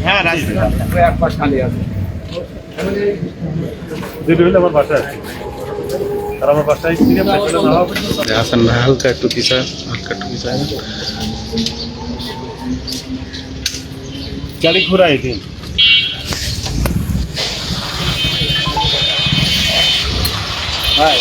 হ্যাঁ রাখছি। এক পাশ খালি আছে। যেটা হলে আমার বাসায় আছে আর আমার বাসায় হাসান ভাই হালকা একটু পিছায়, হালকা একটু পিছায়। গাড়ি ঘুরাই দিন। ভাই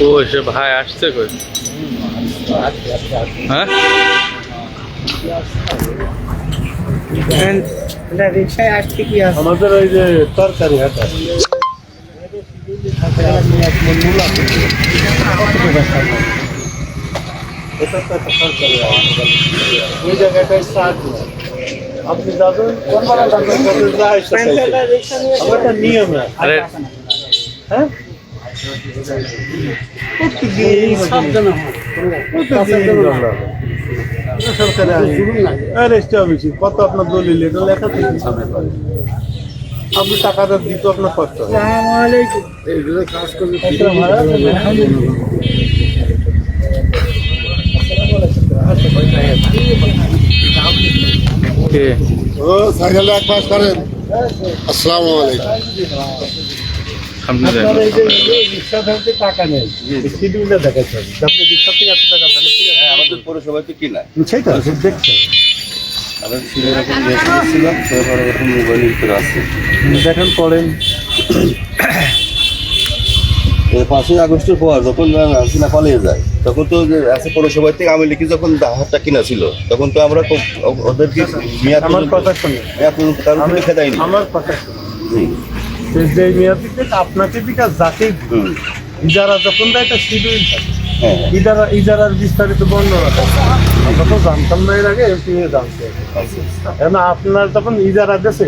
ও সে ভাই আসছে কই? হ্যাঁ রিক্সায় আসছে কি আছে? আমাদের ওই যে তরকারি হাটা ওই জায়গাটায় স্টার্ট আপনি যাবেন আমার একটা নিয়ম আছে। আরে হ্যাঁ কত আপনার দলিল এটা লেখা থেকে আপনি টাকাটা দিতে আপনার কষ্ট হয়। কাজ করবে কে ও সাইকেলটা এক পাশ করেন। আসসালামু আলাইকুম। সামনে যায় আপনার এই যে রিক্সা ধরতে টাকা নেই, শিডিউলটা দেখাচ্ছে আপনি রিক্সা থেকে এত টাকা তাহলে ঠিক আছে। আমাদের পৌরসভাতে কি না সেই তো দেখছেন আমাদের ছিলেন ছিলাম তারপরে এখন মোবাইলের ভিতরে আছে। দেখেন পড়েন 5ই আগস্টের পর যখন সিনা কলেজে যায় তখন তো আছে পৌরসভা থেকে আমি লিখি যখন হাতটা কিনা ছিল তখন তো আমরা ওদেরকে মেয়াদ আমার কথা শুনে কারণ লিখে দেয়নি। আমার কথা শুনে যে মেয়াদি থেকে আপনাকে দিকে যাকে ইজারা যখন দেয় একটা শিডিউল থাকে হ্যাঁ ইজারার বিস্তারিত বর্ণনা থাকে আমরা তো জানতাম না এর আগে এমপি জানতে এখন আপনার যখন ইজারা দেশে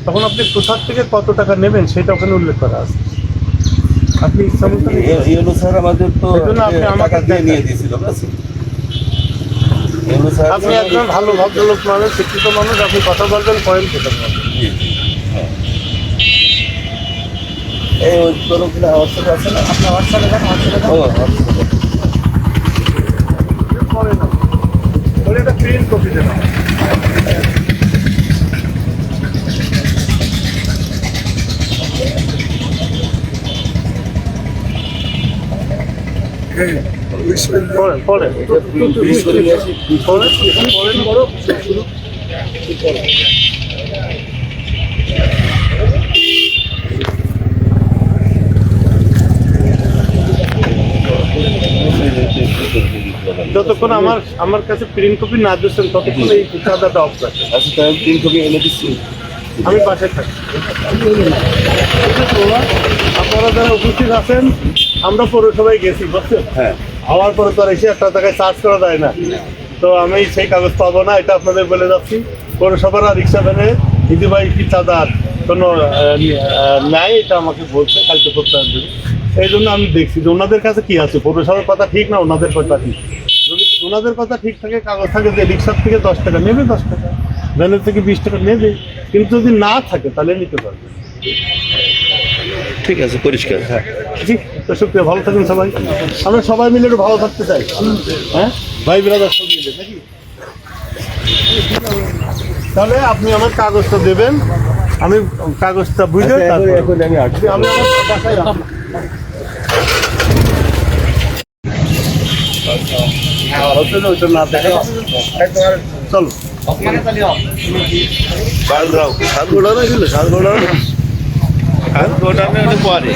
তখন আপনি কোথার থেকে কত টাকা নেবেন সেটা ওখানে উল্লেখ করা আছে। আপনি ইচ্ছা মতো ইয়েলো স্যার আমাদের তো সেজন্য আপনি আমাকে টাকা দিয়ে নিয়ে দিয়েছিল ইয়েলো স্যার আপনি একজন ভালো ভদ্রলোক মানুষ শিক্ষিত মানুষ আপনি কথা বলবেন পয়েন্ট খেতে পারবেন। এই ওই তোর ওখানে হোয়াটসঅ্যাপ আছে না আপনার হোয়াটসঅ্যাপে দেন, হোয়াটসঅ্যাপে ও হোয়াটসঅ্যাপ পরে না ওটা একটা প্রিন্ট কপি দেন পড়েন পড়েন পড়েন বড় যতক্ষণ আমার কাছে প্রিন্ট কপি না দিচ্ছেন ততক্ষণ এই চাঁদাটা অফ রাখে। আচ্ছা তাহলে 3 কপি এনে দিচ্ছি। আমি বাসায় থাকি। আপনারা যারা উপস্থিত আছেন আমরা পৌরসভায় গেছি বুঝছেন, হ্যাঁ হওয়ার পরে তো আর এসে একটা জায়গায় চার্জ করা যায় না, তো আমি সেই কাগজ পাবো না, এটা আপনাদের বলে যাচ্ছি। পৌরসভার রিক্সা ভ্যানে দিদি ভাই কি চাঁদার কোনো নাই, এটা আমাকে বলছে কালকে প্রত্যাহার দেবে। এই জন্য আমি দেখছি যে ওনাদের কাছে কি আছে, পৌরসভার কথা ঠিক না ওনাদের কথা ঠিক। যদি ওনাদের কথা ঠিক থাকে, কাগজ থাকে যে রিক্সার থেকে 10 টাকা নেবে, 10 টাকা ভ্যানের থেকে 20 টাকা নেবে, কিন্তু যদি না থাকে তাহলে নিতে পারবে। ঠিক আছে, পরিষ্কার। হ্যাঁ জি, তো শুক্রিয়া, ভালো থাকুন সবাই। আমরা সবাই মিলে একটু ভালো থাকতে চাই, হ্যাঁ ভাই ব্রাদার সব মিলে নাকি। তাহলে আপনি আমার কাগজটা দেবেন, আমি কাগজটা বুঝে তারপরে আমি আসছি। আমি আমার বাসায় রাখবো। চলো সাত গোটা না ছিল, সাত গোটা পরে